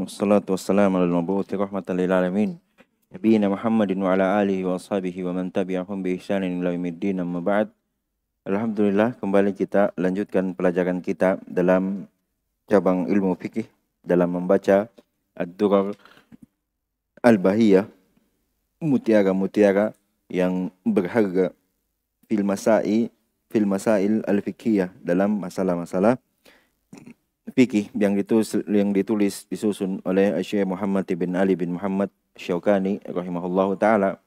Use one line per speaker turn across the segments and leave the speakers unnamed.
Wassalatu wassalamu ala al-mabuthi rahmatan lil alamin nabiyina Muhammadin wa ala alihi wa ashabihi wa man tabi'ahum bi ihsanin ila yaumiddin amma ba'd. Alhamdulillah, kembali kita lanjutkan pelajaran kita dalam cabang ilmu fikih dalam membaca Ad-Durar Al-Bahiyah, mutiara-mutiara yang berharga fil masail al-fiqhiyah, dalam masalah-masalah fikih yang ditulis disusun oleh Syekh Muhammad bin Ali bin Muhammad Syaukani rahimahullahu taala.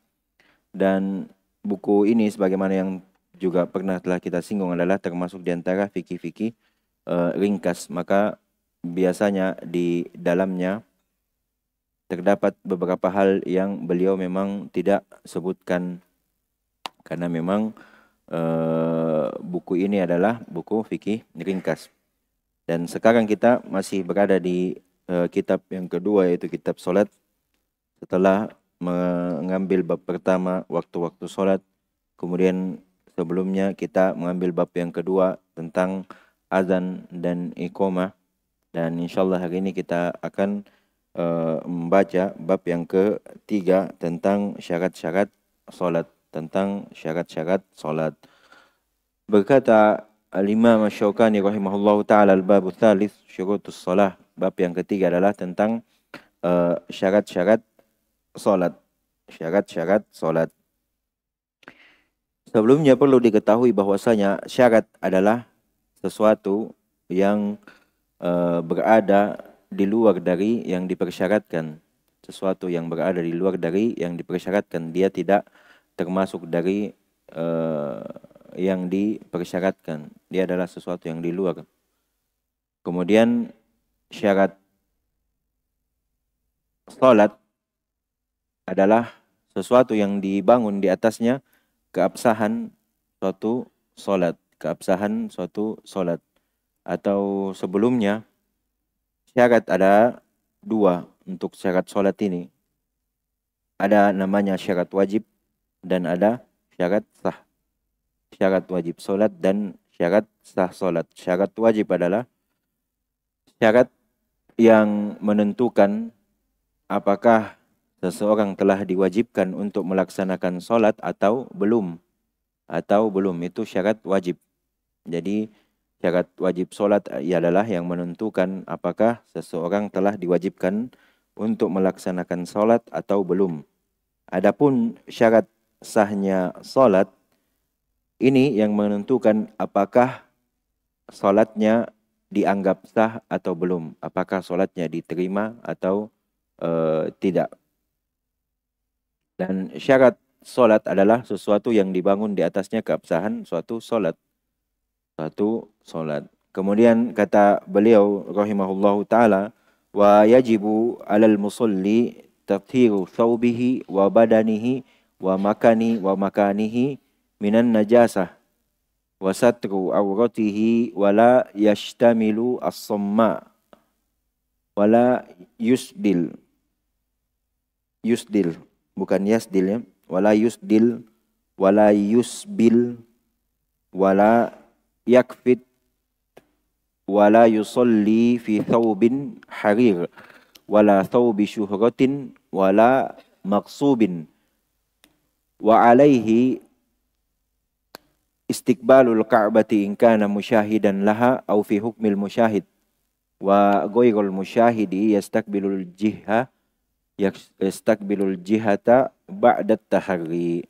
Dan buku ini sebagaimana yang juga pernah telah kita singgung adalah termasuk di antara fikih-fikih ringkas, maka biasanya di dalamnya terdapat beberapa hal yang beliau memang tidak sebutkan karena memang buku ini adalah buku fikih ringkas. Dan sekarang kita masih berada di kitab yang kedua, yaitu kitab solat. Setelah mengambil bab pertama, waktu-waktu solat, kemudian sebelumnya kita mengambil bab yang kedua tentang azan dan iqamah. Dan insyaallah hari ini kita akan membaca bab yang ketiga tentang syarat-syarat solat. Berkata Al-Imam Asy-Syaukani rahimahullahu ta'ala, al-babu tsalits syurutus shalah. Bab yang ketiga adalah tentang syarat-syarat salat. Syarat-syarat salat. Sebelumnya perlu diketahui bahwasanya syarat adalah sesuatu yang berada di luar dari yang dipersyaratkan. Sesuatu yang berada di luar dari yang dipersyaratkan. Dia tidak termasuk dari yang dipersyaratkan. Dia adalah sesuatu yang di luar. Kemudian syarat salat adalah sesuatu yang dibangun di atasnya keabsahan suatu salat. Atau sebelumnya syarat ada dua untuk syarat salat ini. Ada namanya syarat wajib dan ada syarat sah. Syarat wajib solat dan syarat sah solat. Syarat wajib adalah syarat yang menentukan apakah seseorang telah diwajibkan untuk melaksanakan solat atau belum. Itu syarat wajib. Jadi syarat wajib solat adalah yang menentukan apakah seseorang telah diwajibkan untuk melaksanakan solat atau belum. Adapun syarat sahnya solat, ini yang menentukan apakah solatnya dianggap sah atau belum. Apakah solatnya diterima atau tidak. Dan syarat solat adalah sesuatu yang dibangun di atasnya keabsahan suatu solat. Kemudian kata beliau rahimahullahu ta'ala, wa yajibu alal musalli tathiru thawbihi wa badanihi wa makanihi minan najasah wa satru awratihi wala yashtamilu as-samma wala yusdil bukan yasdil ya, wala yusdil wala yusbil wala yakfit wala yusalli fi thawbin harir wala thawbi syuhratin wala maqsubin wa alaihi istiqbalul ka'bati in kana musyahidan laha au fi hukmil musyahid wa ghairul musyahidi yastaqbilul jihata ba'da taharri.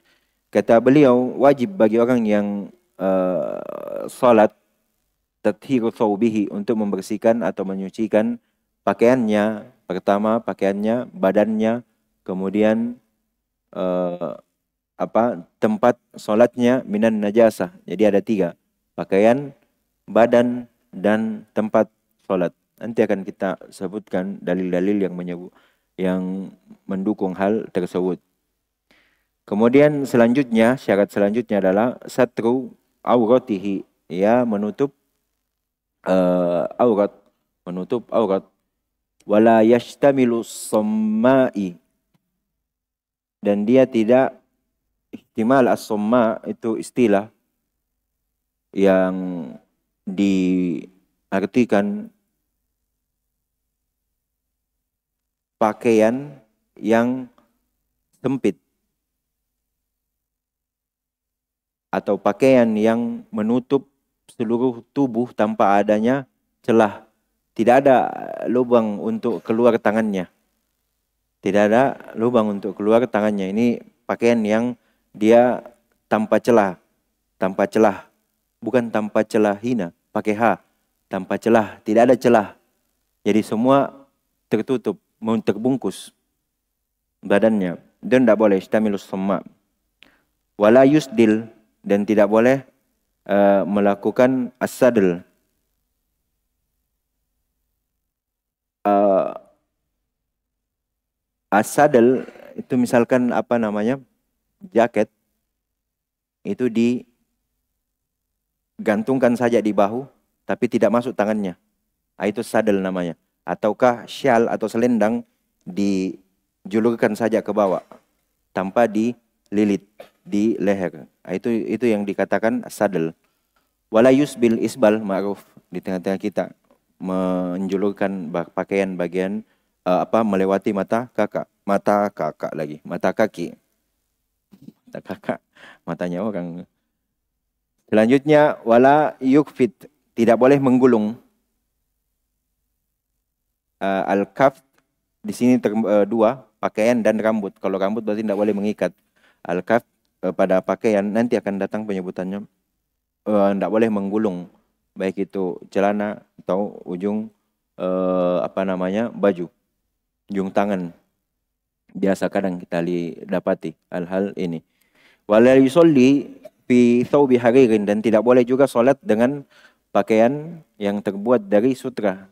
Kata beliau, wajib bagi orang yang salat tathiru thawbihi, untuk membersihkan atau menyucikan pakaiannya. Pertama pakaiannya, badannya, kemudian tempat solatnya minan najasah. Jadi ada tiga: pakaian, badan, dan tempat solat. Nanti akan kita sebutkan dalil-dalil yang mendukung hal tersebut. Kemudian syarat selanjutnya adalah satru auratihi, ya menutup aurat. Wala yashtamilu sammai, dan dia tidak ihtimal. As-somma itu istilah yang diartikan pakaian yang sempit atau pakaian yang menutup seluruh tubuh tanpa adanya celah. Tidak ada lubang untuk keluar tangannya. Tidak ada lubang untuk keluar tangannya. Ini pakaian yang dia tanpa celah. Tanpa celah. Bukan tanpa celah hina. Pakai H. Tanpa celah. Tidak ada celah. Jadi semua tertutup. Terbungkus badannya. Dan tidak boleh. Istamilus semma. Wala yusdil. Dan tidak boleh melakukan as-sadl. As-sadl itu misalkan apa namanya? Jaket. Itu digantungkan saja di bahu. Tapi tidak masuk tangannya. Itu sadl namanya. Ataukah syal atau selendang dijulurkan saja ke bawah. Tanpa dililit di leher. Itu yang dikatakan sadl. Wala yusbil isbal ma'ruf. Di tengah-tengah kita. Menjulurkan pakaian bagian melewati mata kakak. Mata kakak lagi. Mata kaki. Mata kakak. Matanya orang. Selanjutnya. Wala yukfit. Tidak boleh menggulung. Al-kaf. Di sini dua. Pakaian dan rambut. Kalau rambut berarti tidak boleh mengikat. Al-kaf. Pada pakaian nanti akan datang penyebutannya. Tidak boleh menggulung, baik itu celana atau ujung baju, ujung tangan. Biasa kadang kita dapati hal-hal ini. Wala yusolli fi thawbi haririn. Dan tidak boleh juga solat dengan pakaian yang terbuat dari sutra.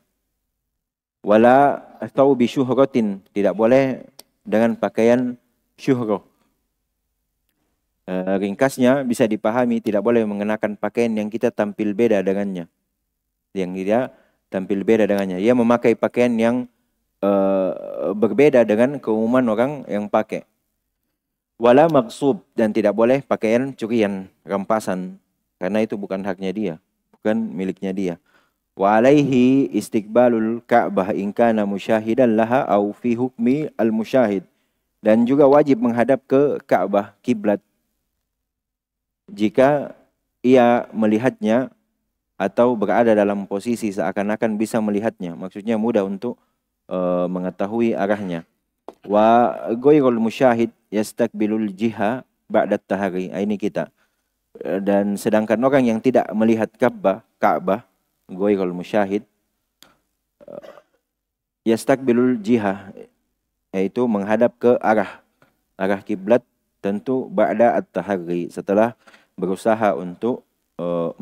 Wala thawbi syuhratin. Tidak boleh dengan pakaian syuhrah. Ringkasnya bisa dipahami, tidak boleh mengenakan pakaian yang kita tampil beda dengannya. Yang dia tampil beda dengannya. Ia memakai pakaian yang berbeda dengan keumuman orang yang pakai. Wala maksub. Dan tidak boleh pakaian curian, rampasan. Karena itu bukan haknya dia. Bukan miliknya dia. Wa alaihi istiqbalul ka'bah in kana musyahidan laha au fi hukmi al-musyahid. Dan juga wajib menghadap ke Ka'bah, kiblat. Jika ia melihatnya atau berada dalam posisi seakan-akan bisa melihatnya. Maksudnya mudah untuk mengetahui arahnya. Wa ghairul musyahid yastakbilul jiha ba'da tahari. Ini kita. Dan sedangkan orang yang tidak melihat Ka'bah, ghairul musyahid, yastakbilul jiha, yaitu menghadap ke arah kiblat, tentu ba'da at-tahari, setelah berusaha untuk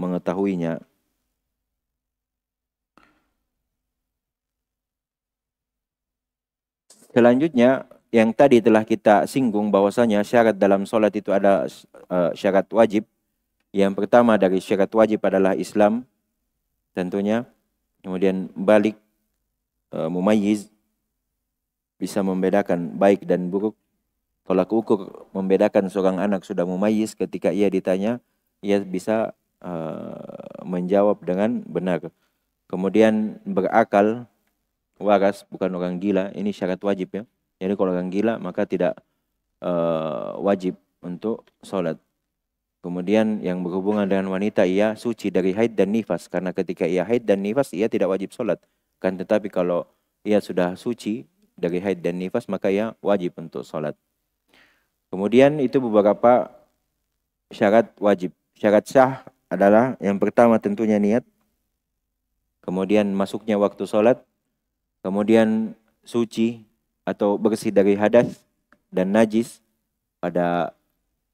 mengetahuinya. Selanjutnya, yang tadi telah kita singgung bahwasanya syarat dalam solat itu ada syarat wajib. Yang pertama dari syarat wajib adalah Islam, tentunya. Kemudian balik, mumayyiz, bisa membedakan baik dan buruk. Tolak ukur membedakan seorang anak sudah mumayyiz ketika ia ditanya, ia bisa menjawab dengan benar. Kemudian berakal, waras, bukan orang gila. Ini syarat wajib ya. Jadi kalau orang gila maka tidak wajib untuk sholat. Kemudian yang berhubungan dengan wanita, ia suci dari haid dan nifas. Karena ketika ia haid dan nifas, ia tidak wajib sholat. Kan tetapi kalau ia sudah suci dari haid dan nifas, maka ia wajib untuk sholat. Kemudian itu beberapa syarat wajib. Syarat sah adalah yang pertama tentunya niat. Kemudian masuknya waktu sholat. Kemudian suci atau bersih dari hadas dan najis pada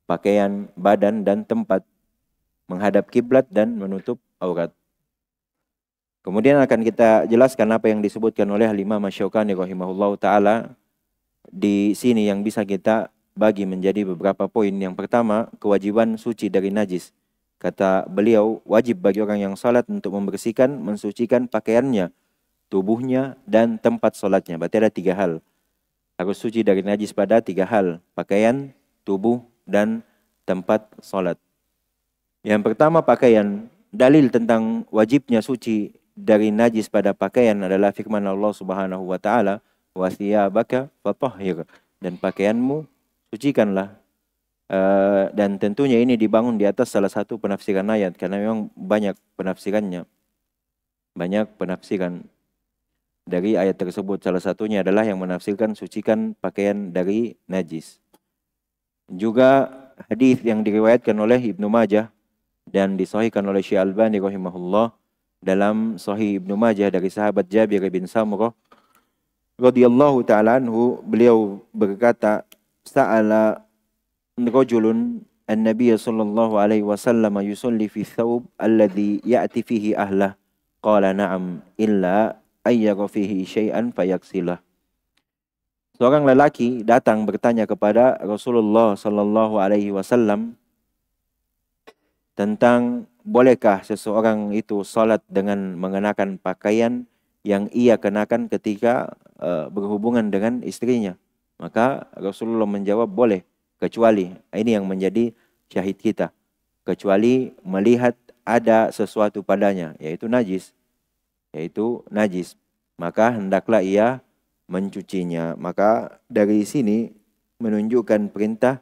pakaian, badan dan tempat. Menghadap kiblat dan menutup aurat. Kemudian akan kita jelaskan apa yang disebutkan oleh Imam Asy-Syaukani rahimahullahu taala di sini yang bisa kita bagi menjadi beberapa poin. Yang pertama, kewajiban suci dari najis. Kata beliau, wajib bagi orang yang salat untuk membersihkan, mensucikan pakaiannya, tubuhnya, dan tempat salatnya. Berarti ada 3 hal. Harus suci dari najis pada 3 hal. Pakaian, tubuh, dan tempat salat. Yang pertama pakaian. Dalil tentang wajibnya suci dari najis pada pakaian adalah firman Allah Subhanahu wa taala, wa thiyabaka fatahhir, dan pakaianmu sucikanlah. Dan tentunya ini dibangun di atas salah satu penafsiran ayat, karena memang banyak penafsirannya. Banyak penafsiran dari ayat tersebut. Salah satunya adalah yang menafsirkan sucikan pakaian dari najis. Juga hadis yang diriwayatkan oleh Ibnu Majah dan disahihkan oleh Syekh Albani rahimahullah dalam Sahih Ibnu Majah dari sahabat Jabir bin Samurah radhiyallahu taala anhu, beliau berkata, sa'ala rajulun an-nabiy sallallahu alaihi wasallam yusalli fi thawb alladhi ya'ti fihi ahlah, qala na'am illa ayyara fihi syai'an fayaksilah. Seorang lelaki datang bertanya kepada Rasulullah sallallahu alaihi wasallam tentang bolehkah seseorang itu salat dengan mengenakan pakaian yang ia kenakan ketika berhubungan dengan istrinya. Maka Rasulullah menjawab, boleh, kecuali, ini yang menjadi syahid kita, kecuali melihat ada sesuatu padanya, yaitu najis. Maka hendaklah ia mencucinya. Maka dari sini menunjukkan perintah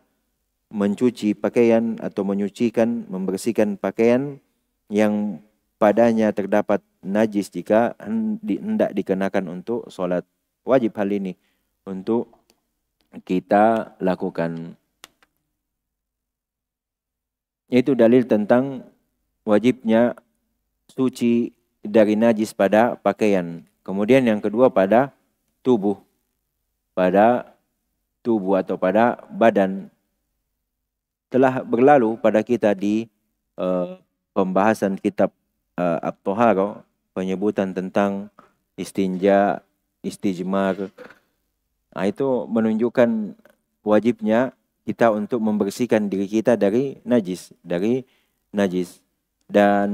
mencuci pakaian atau menyucikan, membersihkan pakaian yang padanya terdapat najis jika hendak dikenakan untuk sholat. Wajib hal ini untuk kita lakukan. Itu dalil tentang wajibnya suci dari najis pada pakaian. Kemudian yang kedua pada tubuh. Pada tubuh atau pada badan. Telah berlalu pada kita di pembahasan kitab At-Taharah, penyebutan tentang istinja, istijmar. Nah, itu menunjukkan wajibnya kita untuk membersihkan diri kita dari najis, Dan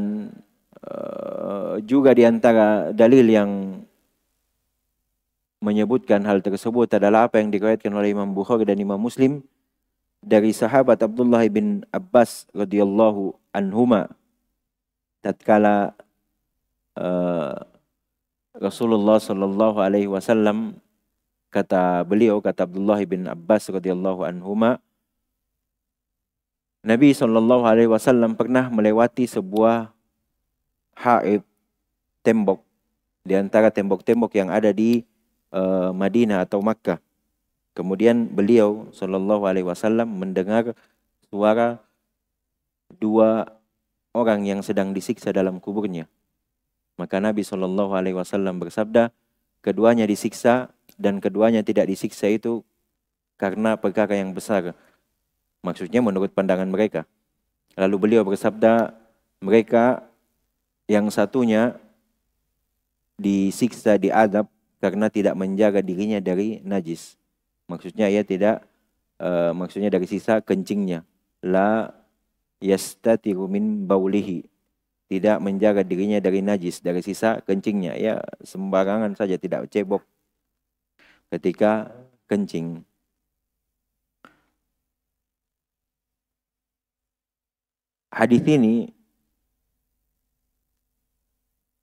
juga di antara dalil yang menyebutkan hal tersebut adalah apa yang diriwayatkan oleh Imam Bukhari dan Imam Muslim dari sahabat Abdullah bin Abbas radhiyallahu anhuma, tatkala Rasulullah sallallahu alaihi wasallam, kata Abdullah bin Abbas radhiyallahu anhuma, Nabi sallallahu alaihi wasallam pernah melewati sebuah haid, tembok di antara tembok-tembok yang ada di Madinah atau Makkah. Kemudian beliau sallallahu alaihi wasallam mendengar suara dua orang yang sedang disiksa dalam kuburnya. Maka Nabi sallallahu alaihi wasallam bersabda, keduanya disiksa dan keduanya tidak disiksa itu karena perkara yang besar. Maksudnya menurut pandangan mereka. Lalu beliau bersabda, mereka yang satunya disiksa, diadab karena tidak menjaga dirinya dari najis. Maksudnya ia tidak, maksudnya dari sisa kencingnya. La yastatiru min baulihi. Tidak menjaga dirinya dari najis, dari sisa kencingnya. Ya sembarangan saja, tidak cebok ketika kencing. Hadis ini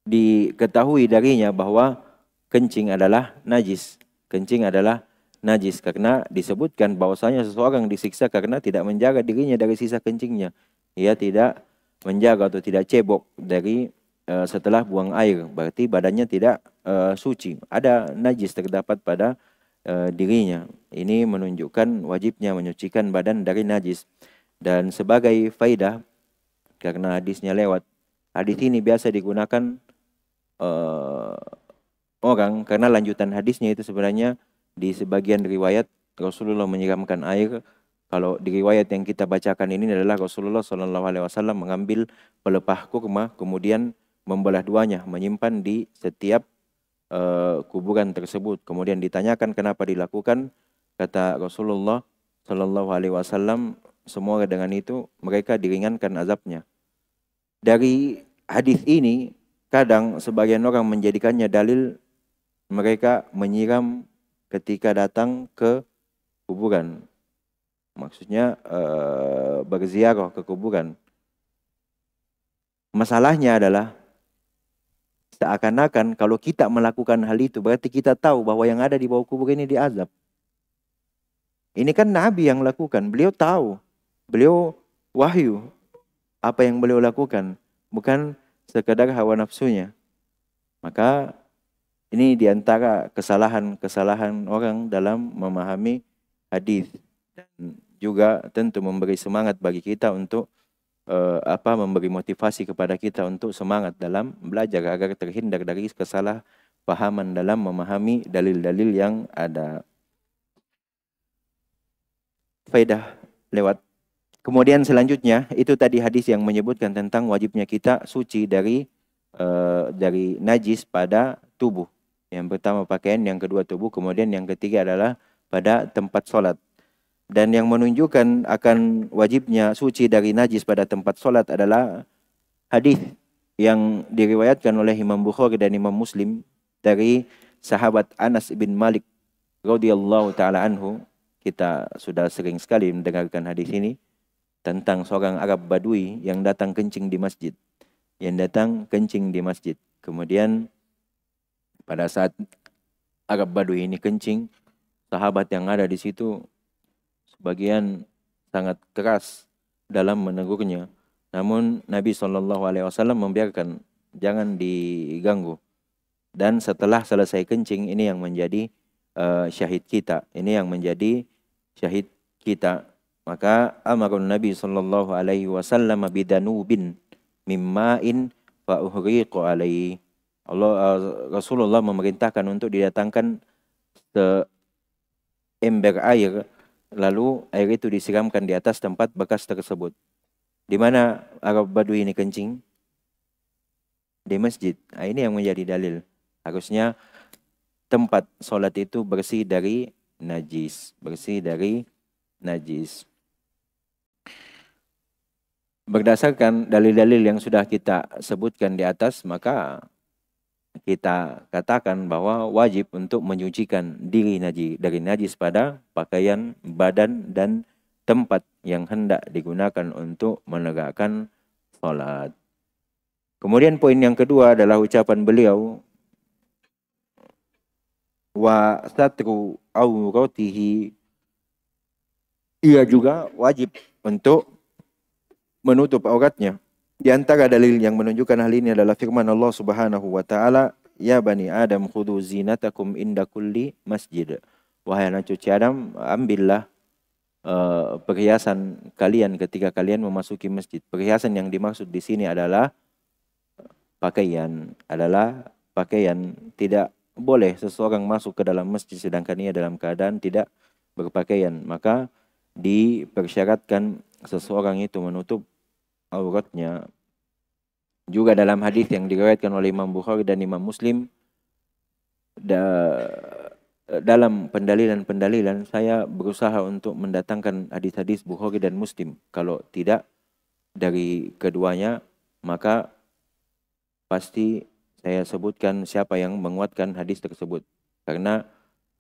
diketahui darinya bahwa kencing adalah najis. Kencing adalah najis karena disebutkan bahwasanya seseorang disiksa karena tidak menjaga dirinya dari sisa kencingnya. Ia tidak menjaga atau tidak cebok dari setelah buang air, berarti badannya tidak suci. Ada najis terdapat pada dirinya. Ini menunjukkan wajibnya menyucikan badan dari najis. Dan sebagai faidah, karena hadisnya lewat, hadis ini biasa digunakan orang karena lanjutan hadisnya itu sebenarnya di sebagian riwayat Rasulullah menyiramkan air. Kalau di riwayat yang kita bacakan ini adalah Rasulullah SAW mengambil pelepah kurma, kemudian membelah duanya, menyimpan di setiap kuburan tersebut. Kemudian ditanyakan kenapa dilakukan, kata Rasulullah SAW, semua dengan itu mereka diringankan azabnya. Dari hadis ini kadang sebagian orang menjadikannya dalil mereka menyiram ketika datang ke kuburan. Maksudnya berziarah ke kuburan. Masalahnya adalah Seakan-akan kalau kita melakukan hal itu berarti kita tahu bahwa yang ada di bawah kubur ini diazab. Ini kan Nabi yang lakukan, beliau tahu, beliau wahyu apa yang beliau lakukan, bukan sekadar hawa nafsunya. Maka ini diantara kesalahan-kesalahan orang dalam memahami hadis, dan juga tentu memberi semangat bagi kita untuk memberi motivasi kepada kita untuk semangat dalam belajar agar terhindar dari kesalahpahaman dalam memahami dalil-dalil yang ada. Faedah lewat. Kemudian selanjutnya itu tadi hadis yang menyebutkan tentang wajibnya kita suci dari najis pada tubuh. Yang pertama pakaian, yang kedua tubuh, kemudian yang ketiga adalah pada tempat sholat. Dan yang menunjukkan akan wajibnya suci dari najis pada tempat sholat adalah hadis yang diriwayatkan oleh Imam Bukhari dan Imam Muslim dari sahabat Anas bin Malik radhiyallahu taala anhu. Kita sudah sering sekali mendengarkan hadis ini tentang seorang Arab Badui yang datang kencing di masjid. Kemudian pada saat Arab Badui ini kencing, sahabat yang ada di situ sebagian sangat keras dalam menegurnya. Namun Nabi SAW membiarkan, jangan diganggu. Dan setelah selesai kencing, ini yang menjadi syahid kita. Ini yang menjadi syahid kita. Maka amarun Nabi SAW bidanubin mimma'in fa'uhriqu alaihi. Rasulullah memerintahkan untuk didatangkan seember air, lalu air itu disiramkan di atas tempat bekas tersebut. Di mana Arab Badui ini kencing? Di masjid. Nah, ini yang menjadi dalil. Harusnya tempat sholat itu bersih dari najis. Berdasarkan dalil-dalil yang sudah kita sebutkan di atas, maka kita katakan bahwa wajib untuk menyucikan diri dari najis pada pakaian, badan, dan tempat yang hendak digunakan untuk menegakkan sholat. Kemudian poin yang kedua adalah ucapan beliau, wa satru auratihi. Ia juga wajib untuk menutup auratnya. Di antara dalil yang menunjukkan hal ini adalah firman Allah Subhanahu wa taala, "Ya bani Adam khudhu zinatakum inda kulli masjid." Wahai anak cucu Adam, ambillah perhiasan kalian ketika kalian memasuki masjid. Perhiasan yang dimaksud di sini adalah pakaian. Tidak boleh seseorang masuk ke dalam masjid sedangkan ia dalam keadaan tidak berpakaian. Maka dipersyaratkan seseorang itu menutup auratnya. Juga dalam hadis yang diriwayatkan oleh Imam Bukhari dan Imam Muslim, dalam pendalilan saya berusaha untuk mendatangkan hadis-hadis Bukhari dan Muslim. Kalau tidak dari keduanya, maka pasti saya sebutkan siapa yang menguatkan hadis tersebut. Karena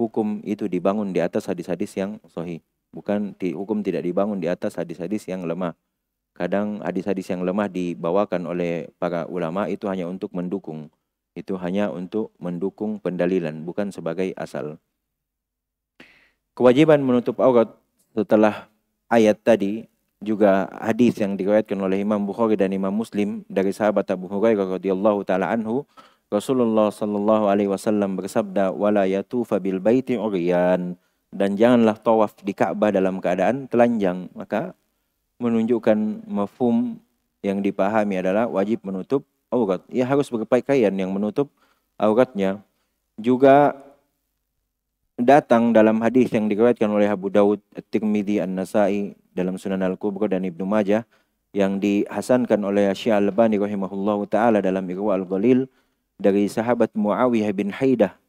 hukum itu dibangun di atas hadis-hadis yang sahih. Hukum tidak dibangun di atas hadis-hadis yang lemah. Kadang hadis-hadis yang lemah dibawakan oleh para ulama itu hanya untuk mendukung. Itu hanya untuk mendukung pendalilan, bukan sebagai asal. Kewajiban menutup aurat setelah ayat tadi, juga hadis yang diriwayatkan oleh Imam Bukhari dan Imam Muslim dari sahabat Abu Hurairah radhiyallahu taala anhu, Rasulullah sallallahu alaihi wasallam bersabda, "Wala yatufa bil baiti uryan." Dan janganlah tawaf di Ka'bah dalam keadaan telanjang. Maka menunjukkan mafhum yang dipahami adalah wajib menutup aurat. Ia harus berpakaian yang menutup auratnya. Juga datang dalam hadis yang diriwayatkan oleh Abu Daud, At-Tirmidzi, An-Nasa'i dalam Sunan Al-Kubra dan Ibnu Majah, yang dihasankan oleh Syekh Al-Albani rahimahullahu taala dalam Irwa Al-Ghalil dari sahabat Muawiyah bin Haidah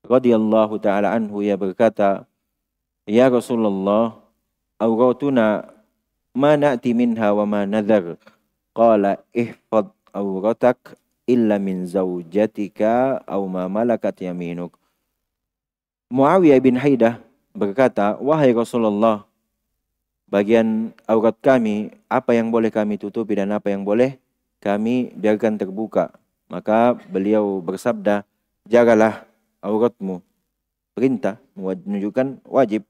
radhiyallahu taala anhu, ia berkata, "Ya Rasulullah, auratuna ma na'ti minha wa ma nadhar." Qala, "Ihfad auratak illa min zawjatika aw ma malakat yaminuk." Muawiyah bin Haidah berkata, "Wahai Rasulullah, bagian aurat kami, apa yang boleh kami tutupi dan apa yang boleh kami biarkan terbuka. Maka beliau bersabda, jagalah auratmu. Perintah menunjukkan wajib.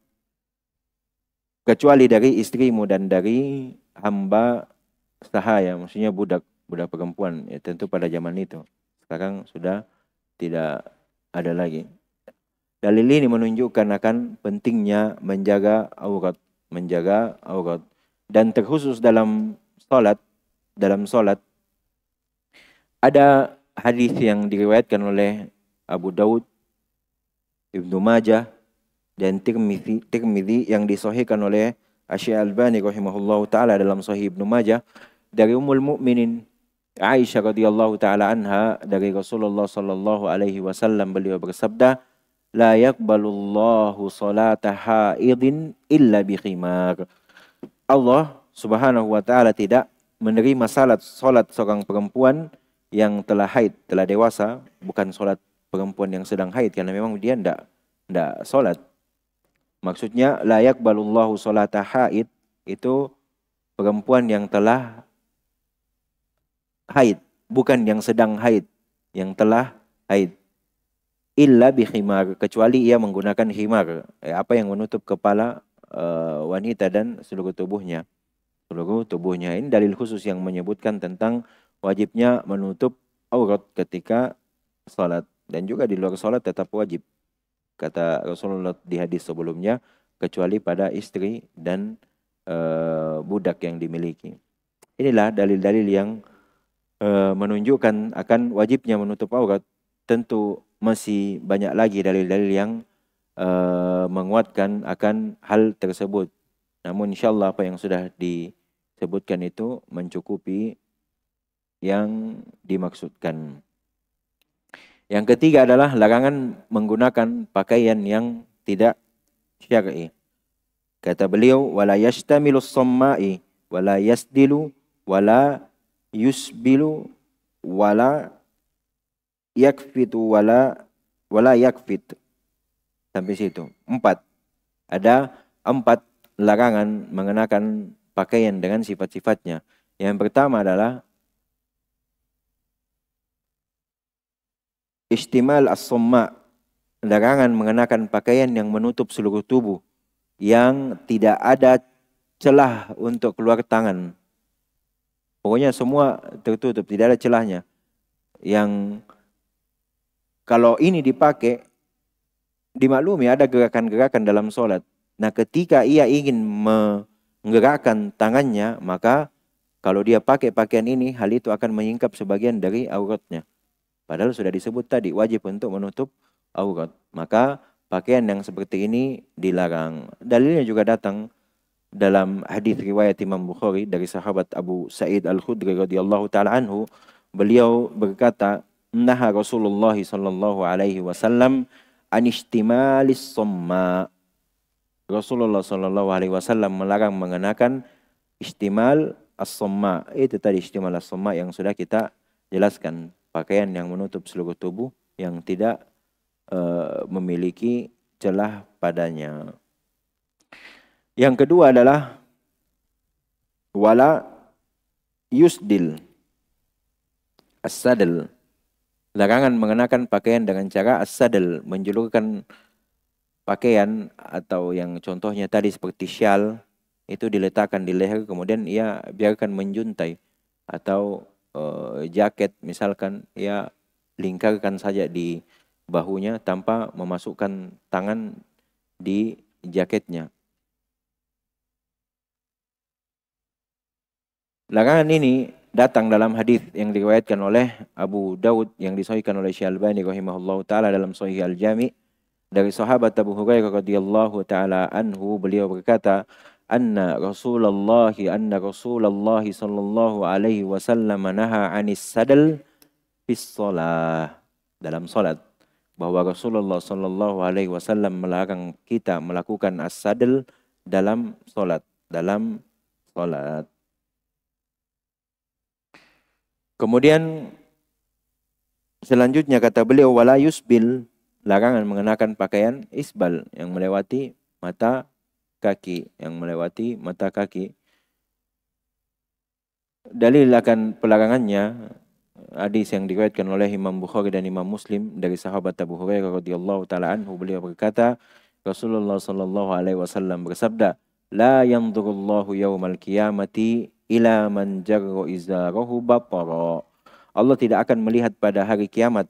Kecuali dari istrimu dan dari hamba sahaya, maksudnya budak perempuan. Ya, tentu pada zaman itu. Sekarang sudah tidak ada lagi. Dalil ini menunjukkan akan pentingnya menjaga aurat. Dan terkhusus dalam solat, ada hadis yang diriwayatkan oleh Abu Daud, Ibnu Majah, dan Tirmidzi yang disahihkan oleh Asy Albani rahimahullahu taala dalam Sahih Ibnu Majah dari Ummul Mukminin Aisyah radhiyallahu taala anha dari Rasulullah sallallahu alaihi wasallam, beliau bersabda, la yaqbalullahu salata haidin illa bi khimar. Allah Subhanahu wa taala tidak menerima salat seorang perempuan yang telah haid, telah dewasa, bukan salat perempuan yang sedang haid karena memang dia enggak salat. Maksudnya la yaqbalullahu salata haid itu perempuan yang telah haid, bukan yang sedang haid, yang telah haid. Illa bi khimar, kecuali ia menggunakan khimar, apa yang menutup kepala wanita dan seluruh tubuhnya. Ini dalil khusus yang menyebutkan tentang wajibnya menutup aurat ketika salat, dan juga di luar salat tetap wajib. Kata Rasulullah di hadis sebelumnya, kecuali pada istri dan budak yang dimiliki. Inilah dalil-dalil yang menunjukkan akan wajibnya menutup aurat. Tentu masih banyak lagi dalil-dalil yang menguatkan akan hal tersebut. Namun insyaallah apa yang sudah disebutkan itu mencukupi yang dimaksudkan. Yang ketiga adalah larangan menggunakan pakaian yang tidak syar'i. Kata beliau, wala yashtamilu as-samma'i wala yasdilu wala yusbilu wala yakfitu wala yakfit. Sampai situ. 4. Ada 4 larangan mengenakan pakaian dengan sifat-sifatnya. Yang pertama adalah istimal as-samma, larangan mengenakan pakaian yang menutup seluruh tubuh, yang tidak ada celah untuk keluar tangan. Pokoknya semua tertutup, tidak ada celahnya. Yang kalau ini dipakai, dimaklumi ada gerakan-gerakan dalam sholat. Nah, ketika ia ingin menggerakkan tangannya, maka kalau dia pakai pakaian ini, hal itu akan menyingkap sebagian dari auratnya. Padahal sudah disebut tadi, wajib untuk menutup aurat. Maka pakaian yang seperti ini dilarang. Dalilnya juga datang dalam hadis riwayat Imam Bukhari dari sahabat Abu Sa'id Al-Khudri radhiyallahu taala anhu. Beliau berkata, "Naha Rasulullah sallallahu alaihi wasallam an istimalis somma." Rasulullah sallallahu alaihi wasallam melarang mengenakan istimal as-somma. Itu tadi istimal as-somma yang sudah kita jelaskan, pakaian yang menutup seluruh tubuh yang tidak memiliki celah padanya. Yang kedua adalah wala yusdil as-sadl. Larangan mengenakan pakaian dengan cara as-sadl, menjulurkan pakaian, atau yang contohnya tadi seperti syal, itu diletakkan di leher kemudian ia biarkan menjuntai, atau jaket misalkan ia lingkarkan saja di bahunya tanpa memasukkan tangan di jaketnya. Larangan ini datang dalam hadis yang diriwayatkan oleh Abu Daud yang disahihkan oleh Syekh Albani rahimahullahu taala dalam Sahih Al-Jami' dari sahabat Abu Hurairah radhiyallahu taala anhu. Beliau berkata, anna Rasulullah sallallahu alaihi wasallam naha 'anis sadal fis shalah, dalam salat, bahwa Rasulullah sallallahu alaihi wasallam melarang kita melakukan as-sadal dalam salat, Kemudian selanjutnya kata beliau, wala yusbil, larangan mengenakan pakaian isbal yang melewati mata kaki, Dalil akan pelarangannya hadis yang diriwayatkan oleh Imam Bukhari dan Imam Muslim dari sahabat Abu Hurairah radhiyallahu taala anhu, beliau berkata, Rasulullah sallallahu alaihi wasallam bersabda, "La yanzurullahu yaumal qiyamati ila man jarra izarahu batara." Allah tidak akan melihat pada hari kiamat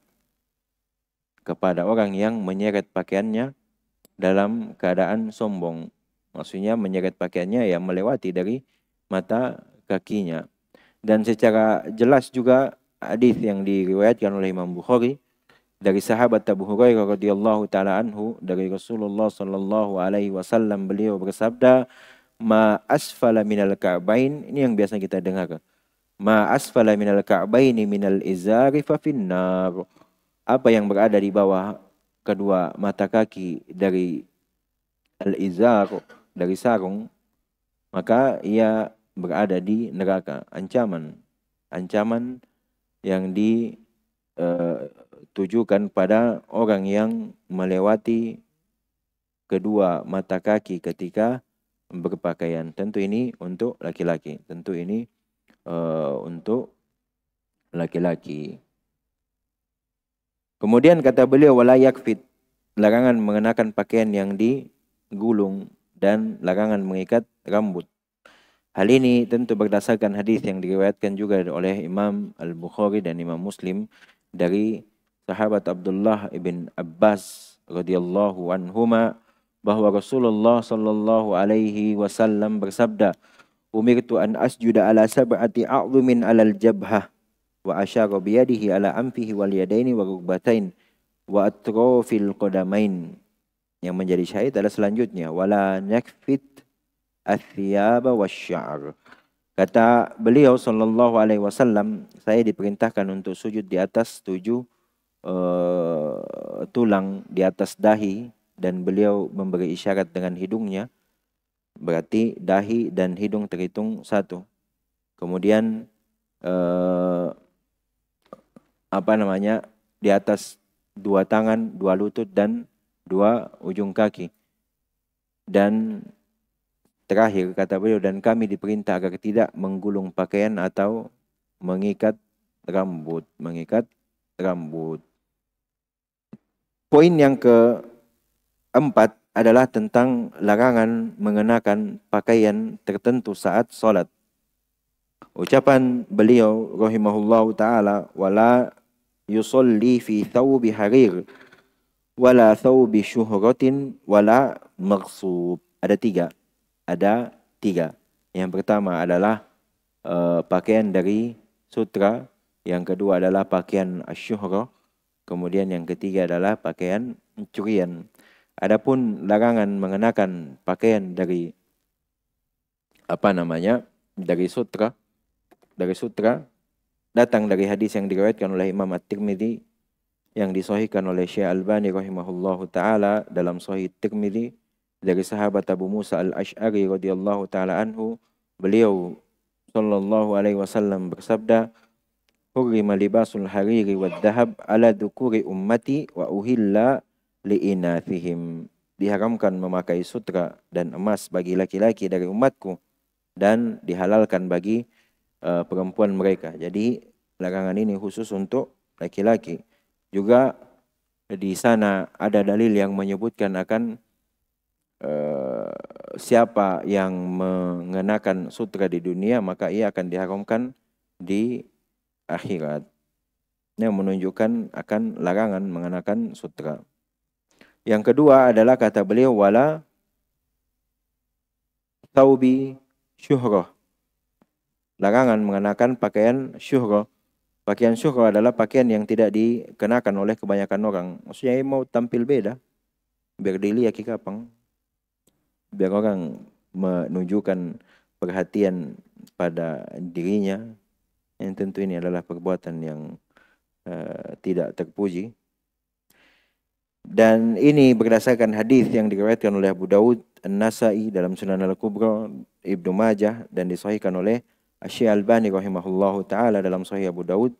kepada orang yang menyeret pakaiannya dalam keadaan sombong. Maksudnya menyeret pakaiannya yang melewati dari mata kakinya. Dan secara jelas juga hadis yang diriwayatkan oleh Imam Bukhari dari sahabat Abu Hurairah radhiyallahu taala anhu dari Rasulullah sallallahu alaihi wasallam, beliau bersabda, "Ma asfala minal ka'bain," ini yang biasa kita dengar. "Ma asfala minal ka'baini minal izari fa finnar." Apa yang berada di bawah kedua mata kaki dari al-izar, dari sarung, maka ia berada di neraka. Ancaman yang ditujukan pada orang yang melewati kedua mata kaki ketika berpakaian. Tentu ini untuk laki-laki. Untuk laki-laki. Kemudian kata beliau, wala yakfit, larangan mengenakan pakaian yang digulung dan larangan mengikat rambut. Hal ini tentu berdasarkan hadis yang diriwayatkan juga oleh Imam Al-Bukhari dan Imam Muslim dari sahabat Abdullah ibn Abbas radhiyallahu anhuma, bahwa Rasulullah sallallahu alaihi wasallam bersabda, "Umirtu an asjuda ala sab'ati a'dhumin 'alal jabhah wa asyara biyadihi ala anfihi wal yadaini wa rukbatain wa atrafil qadamain." Yang menjadi syahid adalah selanjutnya, wala nakfit athiyaba wasya'r. Kata beliau sallallahu alaihi wasallam, saya diperintahkan untuk sujud di atas 7 tulang di atas dahi, dan beliau memberi isyarat dengan hidungnya. Berarti dahi dan hidung terhitung satu. Kemudian di atas 2 tangan, 2 lutut dan 2 ujung kaki. Dan terakhir kata beliau, dan kami diperintah agar tidak menggulung pakaian atau mengikat rambut. Poin yang keempat adalah tentang larangan mengenakan pakaian tertentu saat sholat. Ucapan beliau rahimahullahu ta'ala, wala yusolli fi thawbi harir wala thawbi syuhratin wala maghsub. Ada tiga. Yang pertama adalah pakaian dari sutra. Yang kedua adalah pakaian asyuhra. Kemudian yang ketiga adalah pakaian curian. Adapun larangan mengenakan pakaian dari dari sutra datang dari hadis yang diriwayatkan oleh Imam At-Tirmidzi yang disahihkan oleh Syekh Albani rahimahullahu taala dalam Sahih Tirmidzi dari sahabat Abu Musa Al-Asy'ari radhiyallahu taala anhu, beliau sallallahu alaihi wasallam bersabda, "Hurrima libasul hariri wad dhahab ala dhukuri ummati wa uhilla liinathihim." Diharamkan memakai sutra dan emas bagi laki-laki dari umatku dan dihalalkan bagi perempuan mereka. Jadi larangan ini khusus untuk laki-laki. Juga di sana ada dalil yang menyebutkan akan siapa yang mengenakan sutra di dunia maka ia akan diharamkan di akhirat. Yang menunjukkan akan larangan mengenakan sutra. Yang kedua adalah kata beliau, wala thawbi syuhrah. Larangan mengenakan pakaian syuhrah. Pakaian syuhrah adalah pakaian yang tidak dikenakan oleh kebanyakan orang. Maksudnya mau tampil beda. Biar dilihat kapang. Biar orang menunjukkan perhatian pada dirinya. Yang tentu ini adalah perbuatan yang tidak terpuji. Dan ini berdasarkan hadis yang diriwayatkan oleh Abu Daud, An-Nasa'i dalam Sunan Al-Kubra, Ibnu Majah, dan disahihkan oleh Syekh Albani rahimahullahu taala dalam Sahih Abu Daud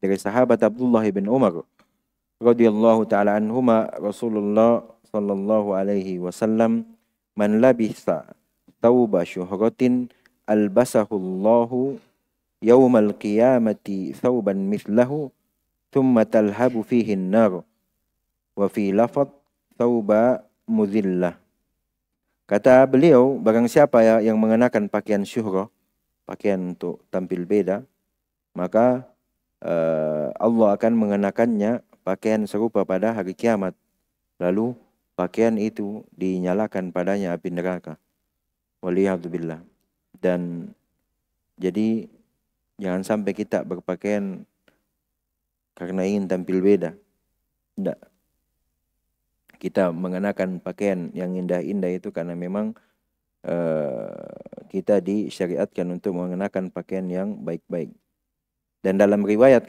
dari sahabat Abdullah bin Umar radhiyallahu taala anhuma, Rasulullah sallallahu alaihi wasallam, "Man labisa thawba syuhratin albasahullahu yaumal qiyamati thawban mithlahu thumma talhabu fihi an-nar wa fi lafadh thawba mudhillah. Kata beliau, barang siapa yang mengenakan pakaian syuhrah, pakaian untuk tampil beda, maka Allah akan mengenakannya pakaian serupa pada hari kiamat. Lalu pakaian itu dinyalakan padanya api neraka. Waliyahzubillah. Dan jadi jangan sampai kita berpakaian karena ingin tampil beda. Tidak. Kita mengenakan pakaian yang indah-indah itu karena memang kita disyariatkan untuk mengenakan pakaian yang baik-baik. Dan dalam riwayat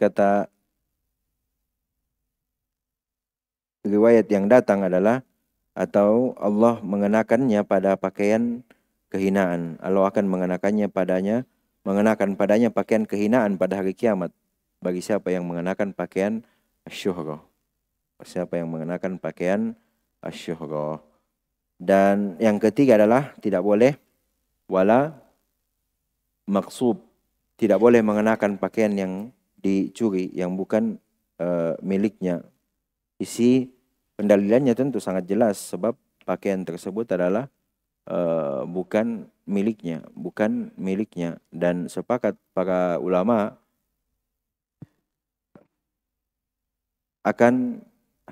yang datang adalah, atau Allah mengenakannya pada pakaian kehinaan. Allah akan mengenakan padanya pakaian kehinaan pada hari kiamat. Bagi siapa yang mengenakan pakaian asyuhrah. Siapa yang mengenakan pakaian asyuhrah. Dan yang ketiga adalah tidak boleh wala maksub. Tidak boleh mengenakan pakaian yang dicuri, yang bukan miliknya. Isi pendalilannya tentu sangat jelas, sebab pakaian tersebut adalah bukan miliknya. Dan sepakat para ulama akan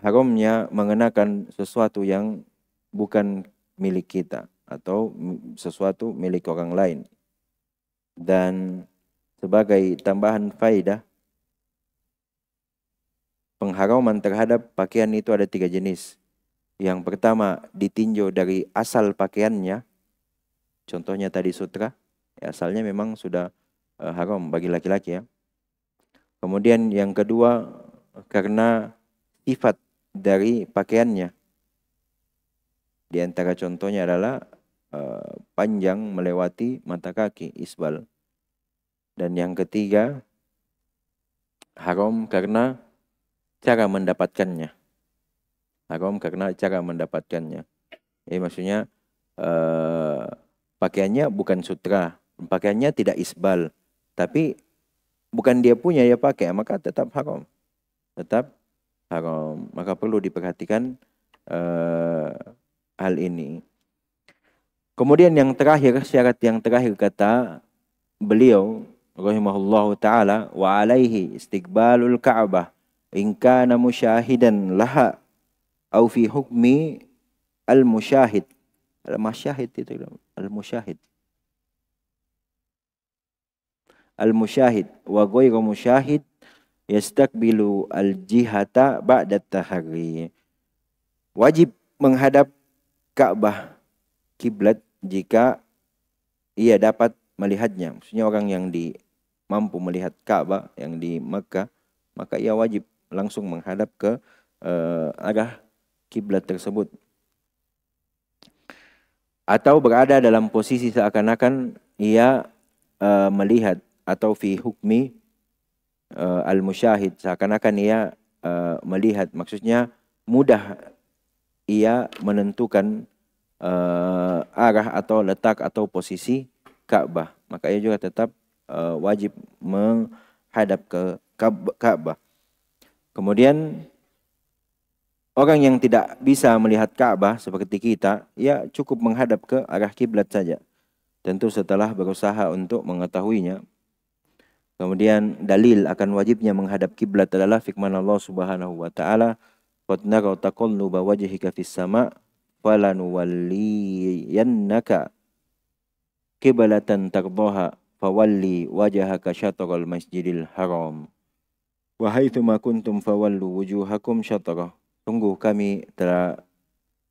haramnya mengenakan sesuatu yang bukan milik kita atau sesuatu milik orang lain. Dan sebagai tambahan faedah, pengharaman terhadap pakaian itu ada 3 jenis. Yang pertama, ditinjau dari asal pakaiannya. Contohnya tadi sutra, asalnya memang sudah haram bagi laki-laki ya. Kemudian yang kedua, karena sifat dari pakaiannya. Di antara contohnya adalah panjang melewati mata kaki, isbal. Dan yang ketiga, haram karena cara mendapatkannya. Maksudnya pakaiannya bukan sutra, pakaiannya tidak isbal, tapi bukan dia punya, dia pakai, maka tetap haram. Maka perlu diperhatikan hal ini. Kemudian yang terakhir, syarat yang terakhir kata beliau rahimahullahu ta'ala, wa alaihi istiqbalul ka'bah in kana musyahidan laha au fi hukmi al-musyahid. Al-musyahid itu al-musyahid. Al-musyahid wa ghairu musyahid yastakbilu al-jihata ba'da tahari. Wajib menghadap Ka'bah kiblat jika ia dapat melihatnya. Maksudnya orang yang mampu melihat Ka'bah yang di Mekah, maka ia wajib langsung menghadap ke arah kiblat tersebut. Atau berada dalam posisi seakan-akan ia melihat, atau fi hukmi al-musyahid, seakan-akan ia melihat. Maksudnya mudah ia menentukan arah atau letak atau posisi Ka'bah, maka ia juga tetap wajib menghadap ke Ka'bah. Kemudian orang yang tidak bisa melihat Ka'bah seperti kita, ia cukup menghadap ke arah kiblat saja. Tentu setelah berusaha untuk mengetahuinya. Kemudian dalil akan wajibnya menghadap kiblat adalah firman Allah Subhanahu wa taala, "Qad nara taqalluba wajhika fis sama' falanuwalliyannaka qiblatan tardaha fawalli wajhaka syatral masjidil haram wa haitsuma kuntum fawallu wujuhakum syatrah." Sungguh kami telah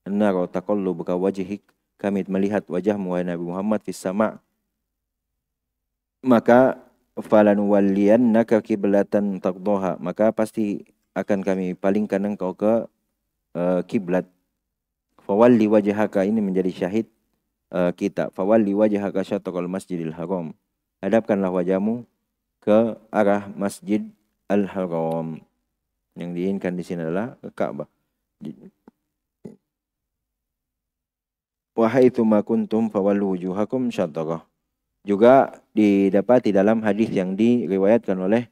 nara taqalluba wajhik, kami melihat wajahmu wahai Nabi Muhammad fis sama', maka falanuwalliyannaka qiblatan tardaha, maka pasti akan kami palingkan engkau ke kiblat. Fawalli wajhaka ini menjadi syahid kita. Fawalli wajhaka syatral masjidil haram. Hadapkanlah wajahmu ke arah Masjid Al-Haram. Yang diinginkan di sini adalah Ka'bah. Wa haitsu ma kuntum fawallu wujuhakum syatrah. Juga didapati dalam hadis yang diriwayatkan oleh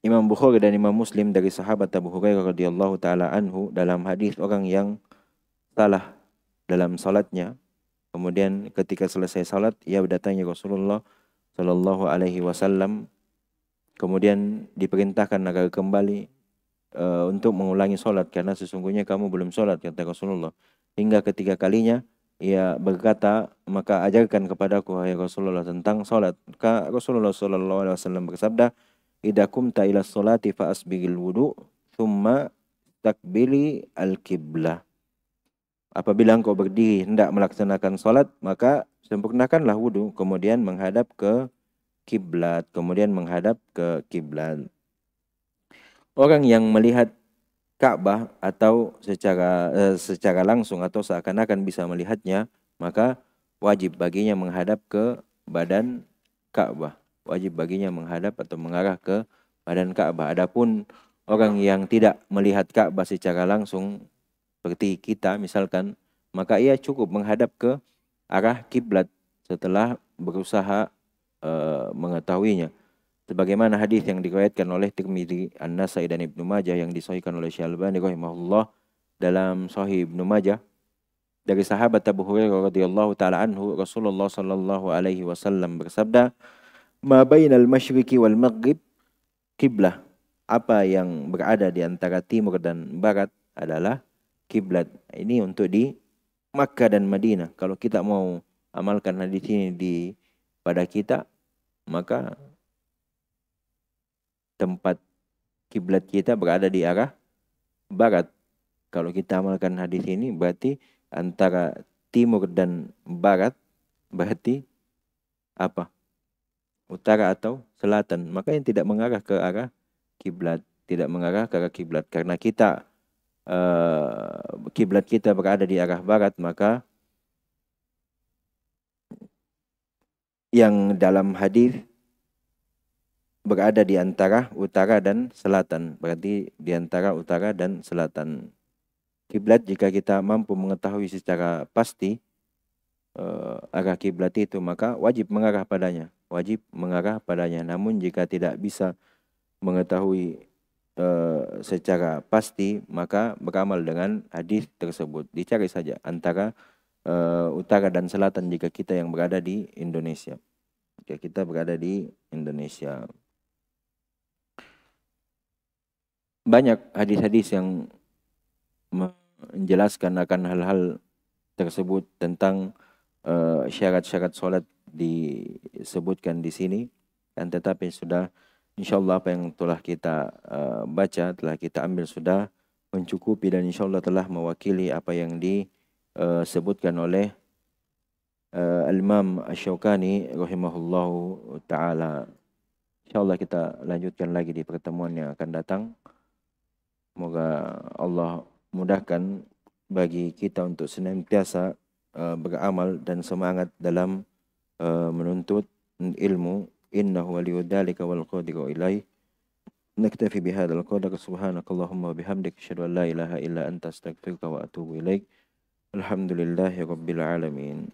Imam Bukhari dan Imam Muslim dari sahabat Abu Hurairah radhiyallahu taala anhu dalam hadis orang yang salah dalam salatnya, kemudian ketika selesai salat ia berdatangi Rasulullah sallallahu alaihi wasallam, kemudian diperintahkan agar kembali untuk mengulangi salat karena sesungguhnya kamu belum salat, kata Rasulullah. Hingga ketiga kalinya ia berkata, maka ajarkan kepadaku wahai Rasulullah tentang salat. Maka Rasulullah sallallahu alaihi wasallam bersabda, idza kumta ila sholati fa asbigil wudu thumma takbili al-qiblah. Apabila engkau berdiri hendak melaksanakan salat, maka sempurnakanlah wudu, kemudian menghadap ke kiblat, kemudian menghadap ke kiblat. Orang yang melihat Ka'bah atau secara langsung atau seakan-akan bisa melihatnya, maka wajib baginya menghadap ke badan Ka'bah. Wajib baginya menghadap atau mengarah ke badan Ka'bah. Adapun orang yang tidak melihat Ka'bah secara langsung seperti kita misalkan, maka ia cukup menghadap ke arah kiblat setelah berusaha mengetahuinya. Sebagaimana hadis yang diriwayatkan oleh Tirmidzi, An-Nasai dan Ibnu Majah yang disahihkan oleh Syalbani rahimahullah dalam Sahih Ibnu Majah dari sahabat Abu Hurairah radhiyallahu taala anhu, Rasulullah sallallahu alaihi wasallam bersabda, "Ma bainal masyriqi wal maghrib kiblah." Apa yang berada di antara timur dan barat adalah kiblat. Ini untuk di Makkah dan Madinah. Kalau kita mau amalkan hadis ini pada kita, maka tempat kiblat kita berada di arah barat. Kalau kita amalkan hadis ini berarti antara timur dan barat berarti apa? Utara atau selatan. Maka yang tidak mengarah ke arah kiblat, tidak mengarah ke arah kiblat karena kita kiblat kita berada di arah barat, maka yang dalam hadis berada di antara utara dan selatan. Berarti di antara utara dan selatan. Kiblat jika kita mampu mengetahui secara pasti arah kiblat itu, maka wajib mengarah padanya. Wajib mengarah padanya. Namun jika tidak bisa mengetahui secara pasti, maka beramal dengan hadis tersebut. Dicari saja antara utara dan selatan jika kita yang berada di Indonesia. Jika kita berada di Indonesia. Banyak hadis-hadis yang menjelaskan akan hal-hal tersebut tentang syarat-syarat sholat disebutkan di sini, dan tetapi sudah insyaallah apa yang telah kita baca, telah kita ambil sudah mencukupi dan insyaallah telah mewakili apa yang disebutkan oleh Al-Imam Asy-Syaukani rahimahullahu taala. Insyaallah kita lanjutkan lagi di pertemuan yang akan datang. Semoga Allah mudahkan bagi kita untuk senantiasa beramal dan semangat dalam menuntut ilmu. Innahu waliyudzalika wal qadiru ilaih. Naktafi bihadzal qadar. Subhanakallahumma wa bihamdika asyhadu an la ilaha illa anta astaghfiruka wa atubu ilaik. Alhamdulillahirabbil alamin.